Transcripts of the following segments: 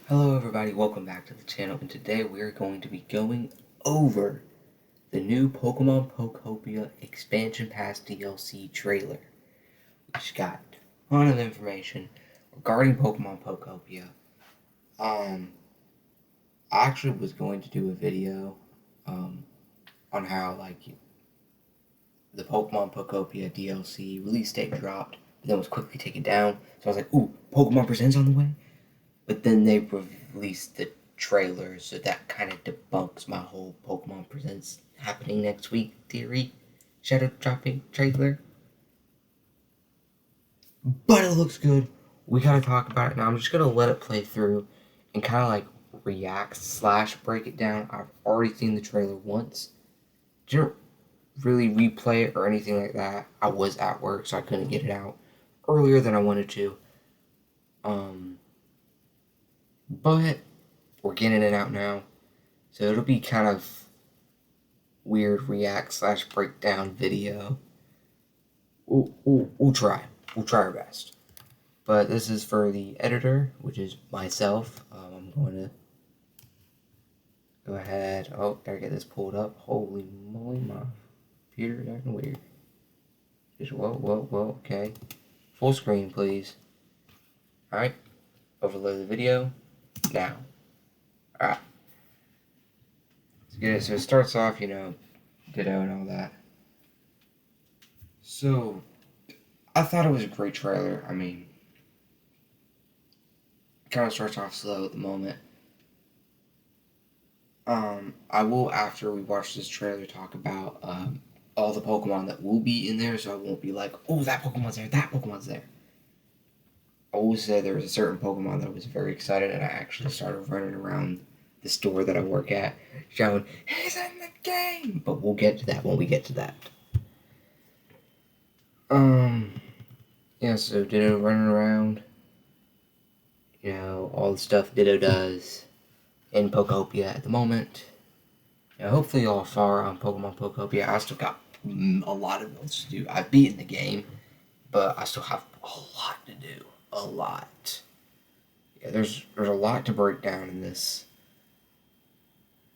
Hello everybody, welcome back to the channel, and today we're going to be going over the new Pokemon Pokopia Expansion Pass DLC trailer, which got a ton of information regarding Pokemon Pokopia. I actually was going to do a video on how the Pokemon Pokopia DLC release date dropped, but then was quickly taken down, so I was like, ooh, Pokemon Presents on the way? But then they released the trailer, so that kind of debunks my whole Pokemon Presents happening next week theory. Shadow dropping trailer. But it looks good. We gotta talk about it now. I'm just gonna let it play through and kind of like react / break it down. I've already seen the trailer once. Didn't really replay it or anything like that. I was at work, so I couldn't get it out earlier than I wanted to. But we're getting it out now, so it'll be kind of weird react / breakdown video. We'll try our best. But this is for the editor, which is myself. I'm going to go ahead. Oh, gotta get this pulled up. Holy moly, my computer's acting weird. Just whoa. Okay, full screen, please. All right, overlay the video. Now, alright, let's get it. So it starts off, ditto and all that. So, I thought it was a great trailer. I mean, it kind of starts off slow at the moment. I will, after we watch this trailer, talk about all the Pokemon that will be in there, so I won't be like, oh, that Pokemon's there, that Pokemon's there. I always say there was a certain Pokemon that I was very excited, and I actually started running around the store that I work at, shouting, he's in the game! But we'll get to that when we get to that. Yeah, so Ditto running around, all the stuff Ditto does in Pokopia at the moment. Hopefully y'all far on Pokemon Pokopia. I still got a lot of else to do. I've beaten the game, but I still have a lot to do. A lot. Yeah, there's a lot to break down in this.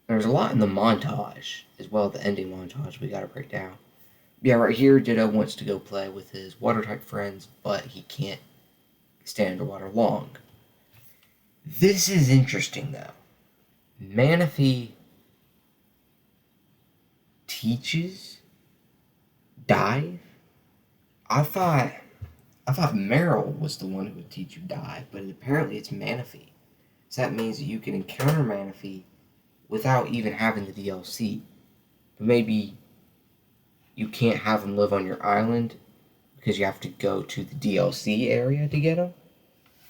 There's a lot in the montage as well, the ending montage we gotta break down. Yeah, right here, Ditto wants to go play with his water-type friends, but he can't stay underwater long. This is interesting, though. Manaphy teaches dive? I thought Meryl was the one who would teach you dive, but apparently it's Manaphy. So that means that you can encounter Manaphy without even having the DLC. But maybe you can't have him live on your island because you have to go to the DLC area to get him.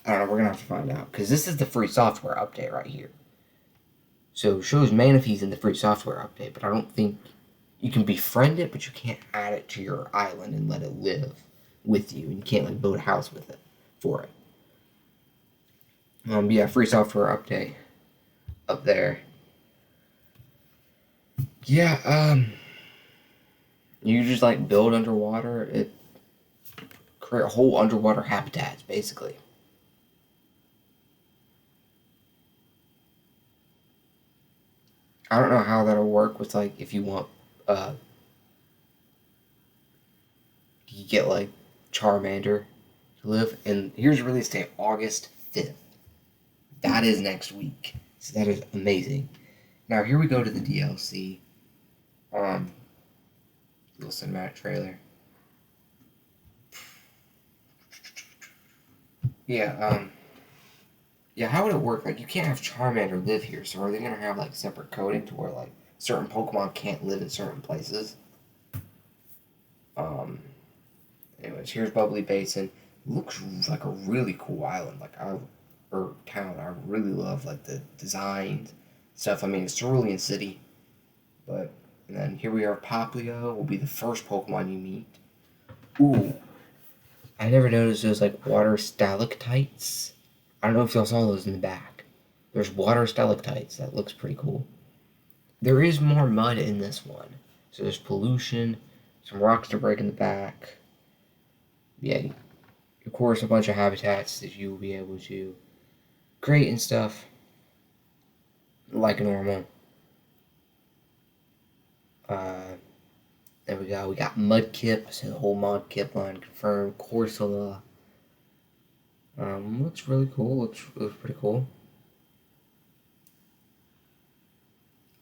I don't know, we're going to have to find out. Because this is the free software update right here. So it shows Manaphy's in the free software update, but I don't think you can befriend it, but you can't add it to your island and let it live with you. And you can't build a house with it for it. Yeah, free software update up there. Yeah, you just build underwater. It create whole underwater habitats basically. I don't know how that'll work with if you want you get Charmander to live. And here's release date, August 5th. That is next week. So that is amazing. Now here we go to the DLC. Little cinematic trailer. Yeah, how would it work? You can't have Charmander live here, so are they gonna have separate coding to where certain Pokemon can't live in certain places? Anyways, here's Bubbly Basin. Looks like a really cool island, or town. I really love the design stuff. I mean, it's Cerulean City, but and then here we are. Popplio will be the first Pokemon you meet. Ooh, I never noticed those water stalactites. I don't know if y'all saw those in the back. There's water stalactites. That looks pretty cool. There is more mud in this one, so there's pollution, some rocks to break in the back. Yeah, of course, a bunch of habitats that you will be able to create and stuff. like normal. There we go. We got Mudkip, so the whole Mudkip line confirmed. Corsola. Looks really cool. Looks pretty cool.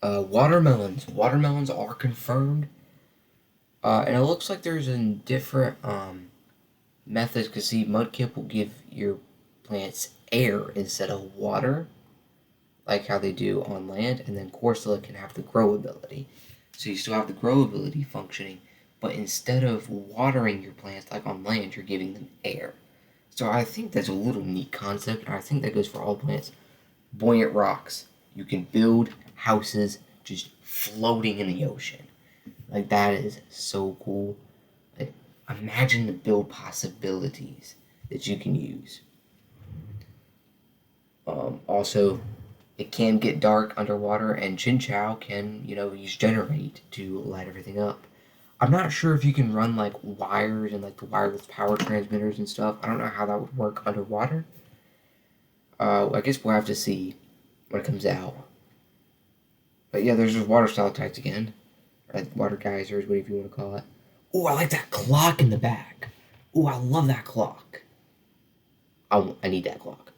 Watermelons. Watermelons are confirmed. And it looks like there's a different methods, because see, Mudkip will give your plants air instead of water, like how they do on land, and then Corsola can have the grow ability. So you still have the grow ability functioning, but instead of watering your plants like on land, you're giving them air. So I think that's a little neat concept, and I think that goes for all plants. Buoyant rocks. You can build houses just floating in the ocean. Like, that is so cool. Like, imagine the build possibilities that you can use. Also, it can get dark underwater, and Chinchou can, use generate to light everything up. I'm not sure if you can run, like, wires and, like, the wireless power transmitters and stuff. I don't know how that would work underwater. I guess we'll have to see when it comes out. But yeah, there's those water stalactites again. Or water geysers, whatever you want to call it. Oh, I like that clock in the back. Oh, I love that clock. I need that clock.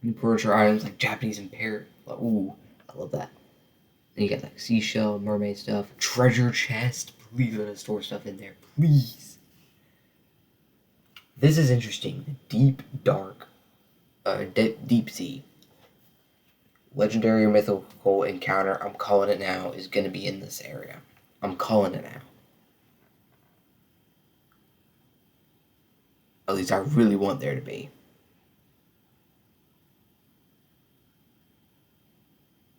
New furniture items like Japanese and parrot. Ooh, I love that. Then you got like seashell, mermaid stuff, treasure chest. Please let us store stuff in there, please. This is interesting. The deep, dark, deep sea. Legendary or mythical encounter, I'm calling it now, is going to be in this area. I'm calling it now. At least I really want there to be.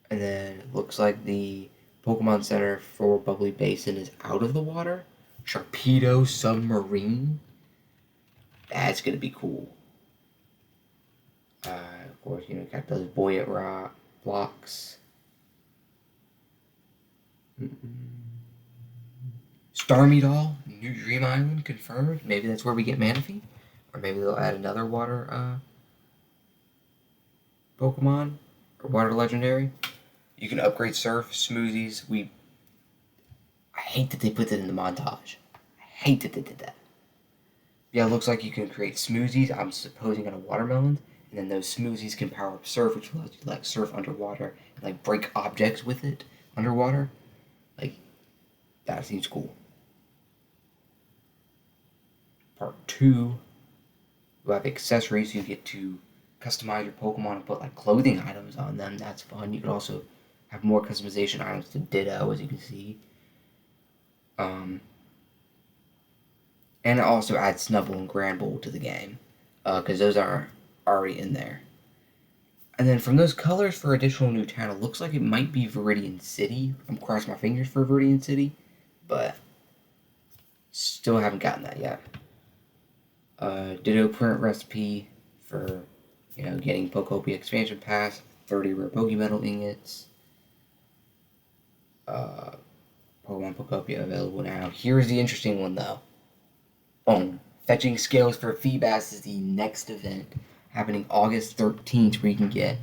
And then it looks like the Pokemon Center for Bubbly Basin is out of the water. Sharpedo Submarine. That's going to be cool. Of course, got those buoyant rock blocks. Starmie Doll, New Dream Island confirmed. Maybe that's where we get Manaphy. Or maybe they'll add another water Pokemon. Or water legendary. You can upgrade Surf, Smoothies. I hate that they put that in the montage. I hate that they did that. Yeah, it looks like you can create Smoothies, I'm supposing on a watermelon. And then those smoothies can power up Surf, which allows you to like surf underwater and like break objects with it underwater. Like, that seems cool. Part 2, you have accessories. You get to customize your Pokemon and put like clothing items on them. That's fun. You can also have more customization items to Ditto, as you can see. And it also adds Snubbull and Granbull to the game, because those are already in there. And then from those colors for additional new town, it looks like it might be Viridian City. I'm crossing my fingers for Viridian City, but still haven't gotten that yet. Ditto print recipe for, getting Pokopia expansion pass, 30 rare Pokemetal ingots. Pokemon Pokopia available now. Here's the interesting one though. Boom. Fetching scales for Feebas is the next event, happening August 13th, where you can get,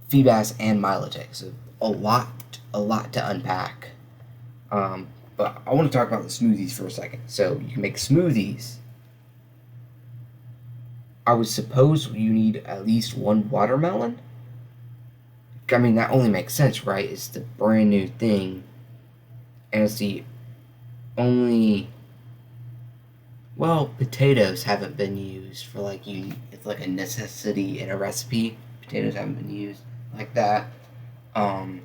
Feebas and Milotic. So a lot to unpack. But I want to talk about the smoothies for a second. So you can make smoothies. I would suppose you need at least one watermelon. I mean, that only makes sense, right? It's the brand new thing. And it's the only... Well, potatoes haven't been used for it's like a necessity in a recipe. Potatoes haven't been used like that. And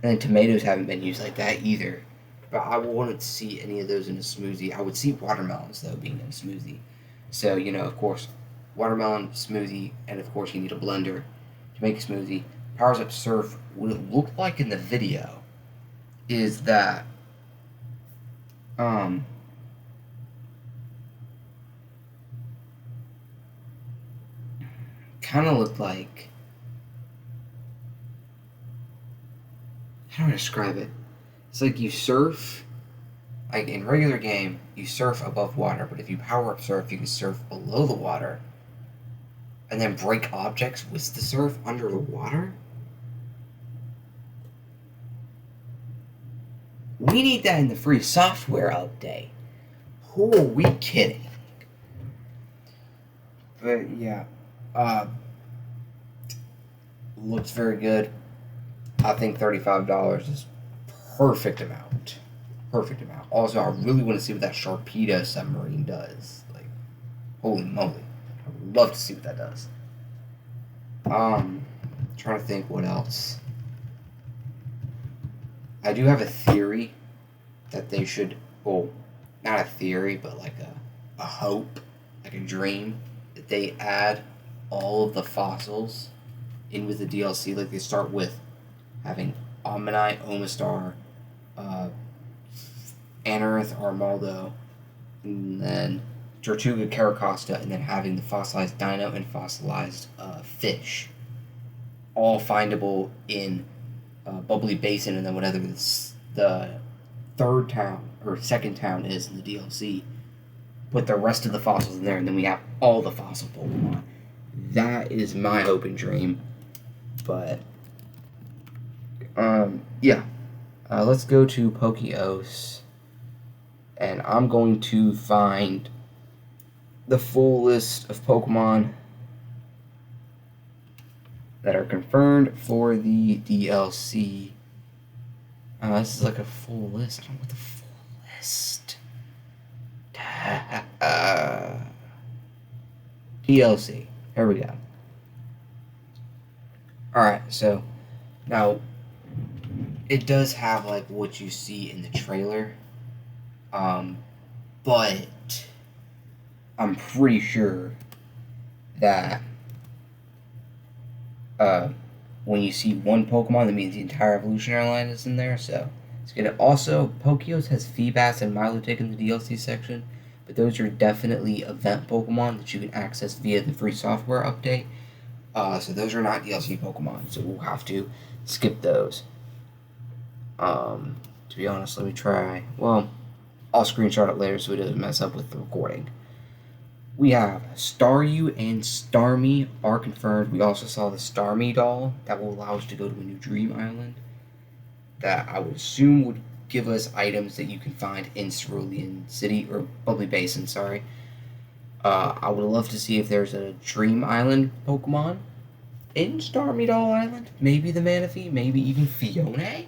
then tomatoes haven't been used like that either. But I wanted to see any of those in a smoothie. I would see watermelons, though, being in a smoothie. So, of course, watermelon, smoothie, and of course you need a blender to make a smoothie. Powers up Surf. What it looked like in the video is that kind of looked like, how do I describe it? It's like you surf, like in regular game, you surf above water, but if you power up Surf, you can surf below the water. and then break objects with the surf under the water? We need that in the free software update. Who are we kidding? But yeah, looks very good. I think $35 is perfect amount. Perfect amount. Also, I really want to see what that Sharpedo submarine does. Like, holy moly. I would love to see what that does. Trying to think what else. I do have a theory that they should, well, not a theory, but like a hope, like a dream, that they add all of the fossils in with the DLC. Like they start with having Omni, Omastar, Anorith, Armaldo, and then Tortuga, Caracosta, and then having the fossilized dino and fossilized fish, all findable in Bubbly Basin, and then whatever the third town or second town is in the DLC. Put the rest of the fossils in there, and then we have all the fossil Pokemon. That is my hope and dream. But yeah, let's go to Pokeos, and I'm going to find the full list of Pokemon that are confirmed for the DLC. This is like a full list. I want the full list. DLC. Here we go. Alright, so now it does have like what you see in the trailer. But I'm pretty sure that when you see one Pokemon, that means the entire evolutionary line is in there. So it's good. Also, Pokeos has Feebas and Milotic in the DLC section, but those are definitely event Pokemon that you can access via the free software update. So those are not DLC Pokemon, so we'll have to skip those. To be honest, let me try. Well, I'll screenshot it later so it doesn't mess up with the recording. We have Staryu and Starmie are confirmed. We also saw the Starmie doll that will allow us to go to a new Dream Island that I would assume would give us items that you can find in Cerulean City, or Bubbly Basin, sorry. I would love to see if there's a Dream Island Pokemon in Starmie Doll Island. Maybe the Manaphy, maybe even Fiona.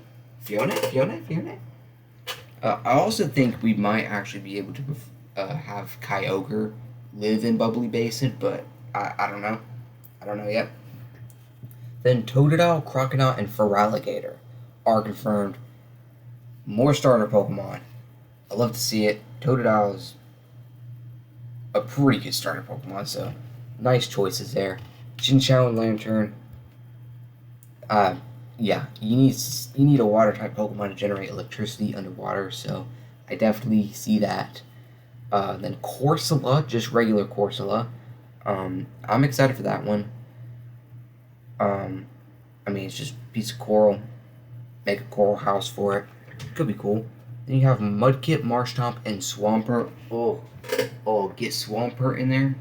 I also think we might actually be able to have Kyogre live in Bubbly Basin, but I don't know. I don't know yet. Then Totodile, Crocodile, and Feraligatr are confirmed. More starter Pokemon. I love to see it. Totodile is a pretty good starter Pokemon, so nice choices there. Chinchou and Lantern. Yeah, you need a water type Pokemon to generate electricity underwater, so I definitely see that. Then Corsola, just regular Corsola. I'm excited for that one. I mean, it's just a piece of coral. Make a coral house for it. Could be cool. Then you have Mudkip, Marshtomp, and Swampert. Oh, get Swampert in there.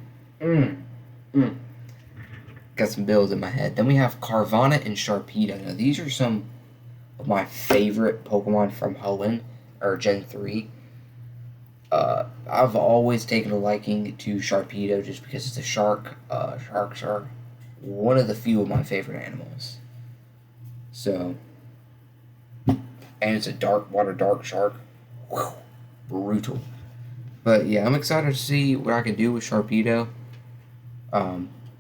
Got some bills in my head. Then we have Carvanha and Sharpedo. Now, these are some of my favorite Pokemon from Hoenn, or Gen 3. I've always taken a liking to Sharpedo just because it's a shark. Sharks are one of the few of my favorite animals. So, and it's a dark shark. Whew, brutal. But yeah, I'm excited to see what I can do with Sharpedo.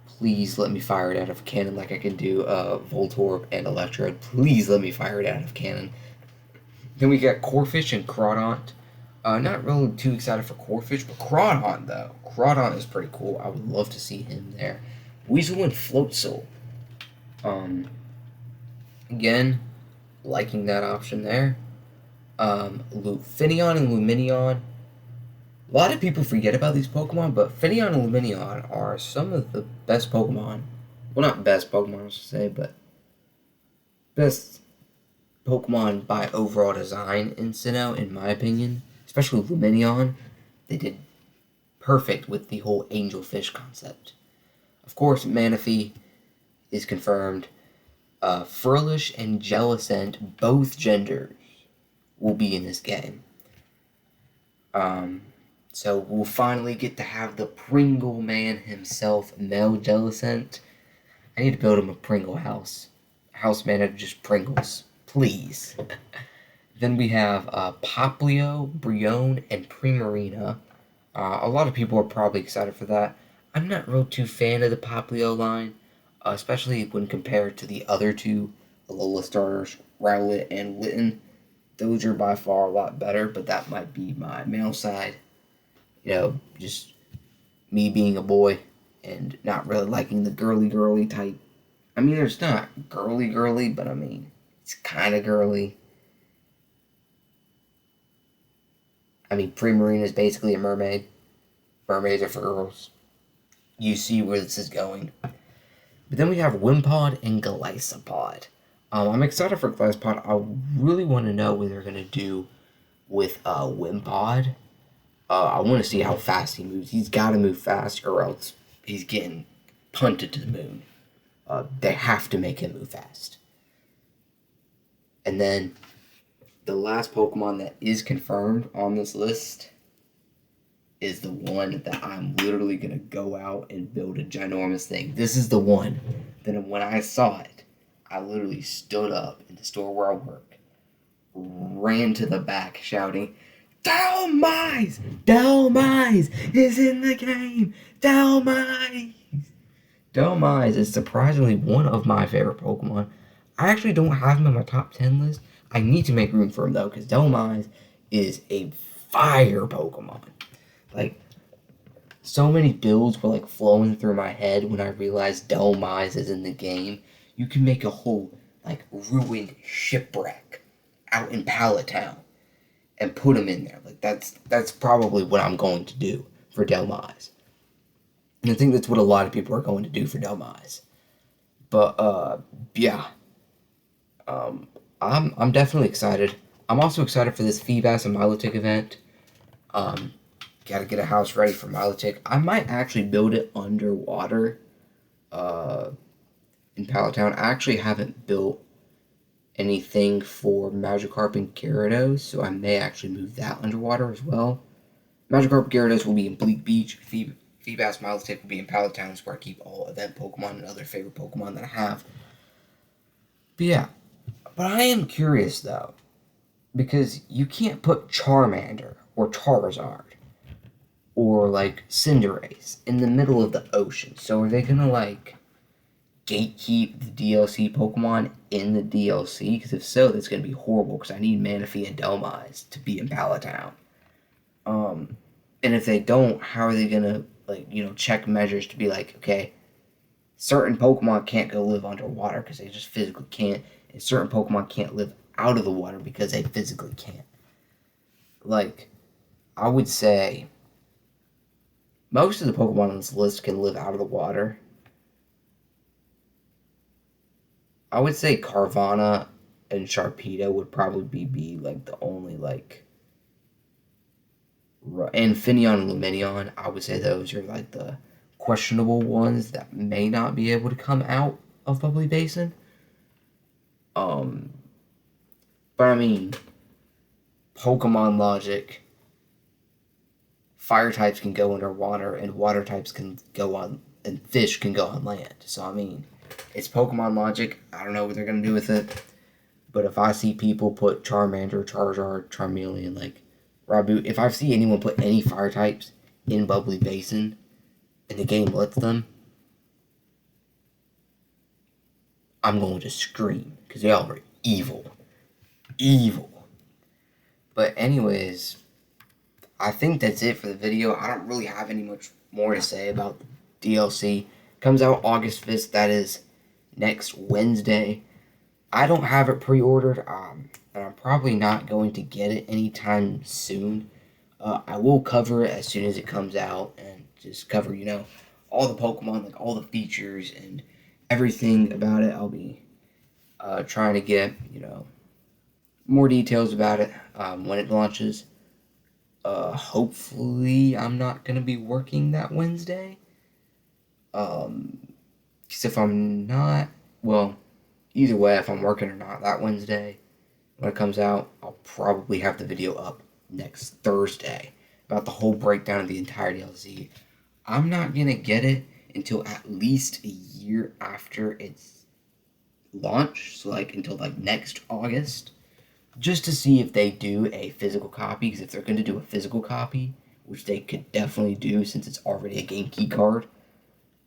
Please let me fire it out of cannon like I can do Voltorb and Electrode. Please let me fire it out of cannon. Then we got Corphish and Crawdaunt. Not really too excited for Corphish, but Crawdaunt, though. Crawdaunt is pretty cool. I would love to see him there. Weasel and Floatzel. Again, liking that option there. Finneon and Lumineon. A lot of people forget about these Pokemon, but Finneon and Lumineon are some of the best Pokemon. Well, not best Pokemon, I should say, but best Pokemon by overall design in Sinnoh, in my opinion. Especially Lumineon. They did perfect with the whole angelfish concept. Of course, Manaphy is confirmed. Furlish and Jellicent, both genders, will be in this game. So we'll finally get to have the Pringle man himself, Mel Jellicent. I need to build him a Pringle house. House made out of just Pringles. Please. Then we have Poplio, Brione, and Primarina. A lot of people are probably excited for that. I'm not real too fan of the Poplio line, especially when compared to the other two Alola starters, Rowlet and Litten. Those are by far a lot better, but that might be my male side. You know, just me being a boy and not really liking the girly type. I mean, it's not girly, but I mean, it's kind of girly. I mean, Primarina is basically a mermaid. Mermaids are for girls. You see where this is going. But then we have Wimpod and Golisopod. I'm excited for Golisopod. I really want to know what they're going to do with Wimpod. I want to see how fast he moves. He's got to move fast or else he's getting punted to the moon. They have to make him move fast. And then the last Pokemon that is confirmed on this list is the one that I'm literally going to go out and build a ginormous thing. This is the one that when I saw it, I literally stood up in the store where I work, ran to the back shouting, Dhelmise! Dhelmise is in the game! Dhelmise! Dhelmise is surprisingly one of my favorite Pokemon. I actually don't have him in my top 10 list. I need to make room for him though, because Dhelmise is a fire Pokemon. Like, so many builds were like flowing through my head when I realized Dhelmise is in the game. You can make a whole like ruined shipwreck out in Pallet Town and put him in there. Like that's probably what I'm going to do for Dhelmise. And I think that's what a lot of people are going to do for Dhelmise. But yeah. I'm definitely excited. I'm also excited for this Feebas and Milotic event. Gotta get a house ready for Milotic. I might actually build it underwater in Pallet Town. I actually haven't built anything for Magikarp and Gyarados, so I may actually move that underwater as well. Magikarp and Gyarados will be in Bleak Beach. Feebas Milotic will be in Pallet Town, where I keep all event Pokemon and other favorite Pokemon that I have. But yeah. But I am curious, though, because you can't put Charmander or Charizard or, like, Cinderace in the middle of the ocean. So are they going to, like, gatekeep the DLC Pokemon in the DLC? Because if so, that's going to be horrible, because I need Manaphy and Dhelmise to be in Pallet Town. And if they don't, how are they going to, like, you know, check measures to be like, okay, certain Pokemon can't go live underwater because they just physically can't. And certain Pokemon can't live out of the water because they physically can't. Like, I would say most of the Pokemon on this list can live out of the water. I would say Carvanha and Sharpedo would probably be like the only like, and Finneon and Lumineon, I would say those are like the questionable ones that may not be able to come out of Bubbly Basin. But I mean, Pokemon logic, fire types can go underwater and water types can go on, and fish can go on land. So I mean, it's Pokemon logic. I don't know what they're going to do with it. But if I see people put Charmander, Charizard, Charmeleon, like Raboot, if I see anyone put any fire types in Bubbly Basin and the game lets them, I'm going to scream because they all are evil. Evil. But anyways, I think that's it for the video. I don't really have any much more to say about the DLC. Comes out August 5th. That is next Wednesday. I don't have it pre-ordered, and I'm probably not going to get it anytime soon. I will cover it as soon as it comes out and just cover, you know, all the Pokemon, like all the features and everything about it. I'll be trying to get, you know, more details about it when it launches. Hopefully I'm not going to be working that Wednesday. Because if I'm not, well, either way, if I'm working or not, that Wednesday, when it comes out, I'll probably have the video up next Thursday about the whole breakdown of the entire DLC. I'm not going to get it until at least a year after its launch, so like until like next August, just to see if they do a physical copy, because if they're going to do a physical copy, which they could definitely do since it's already a game key card,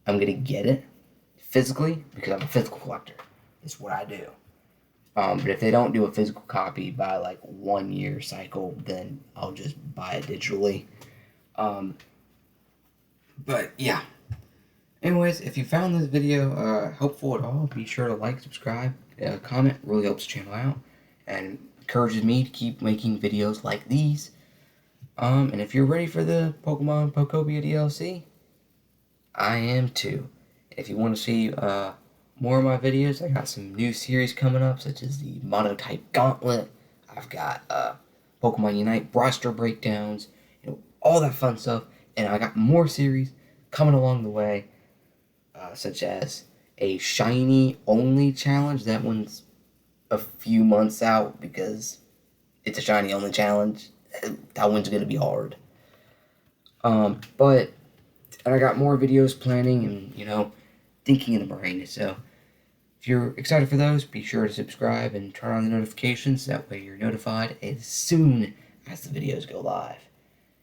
I'm going to get it physically because I'm a physical collector. That's what I do. But if they don't do a physical copy by like 1 year cycle, then I'll just buy it digitally. But yeah. Anyways, if you found this video helpful at all, be sure to like, subscribe, comment. It really helps the channel out and encourages me to keep making videos like these. And if you're ready for the Pokemon Pokopia DLC, I am too. If you want to see more of my videos, I got some new series coming up, such as the Monotype Gauntlet. I've got Pokemon Unite roster breakdowns, all that fun stuff. And I got more series coming along the way, such as a shiny only challenge. That one's a few months out because it's a shiny only challenge. That one's gonna be hard. But I got more videos planning and thinking in the brain. So if you're excited for those, be sure to subscribe and turn on the notifications. That way you're notified as soon as the videos go live.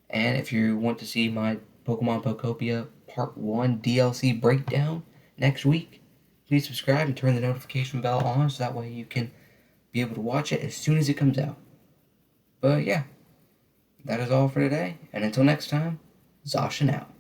And if you want to see my Pokemon Pokopia Part 1 DLC breakdown next week, please subscribe and turn the notification bell on so that way you can be able to watch it as soon as it comes out. But yeah, that is all for today. And until next time, Zashin out.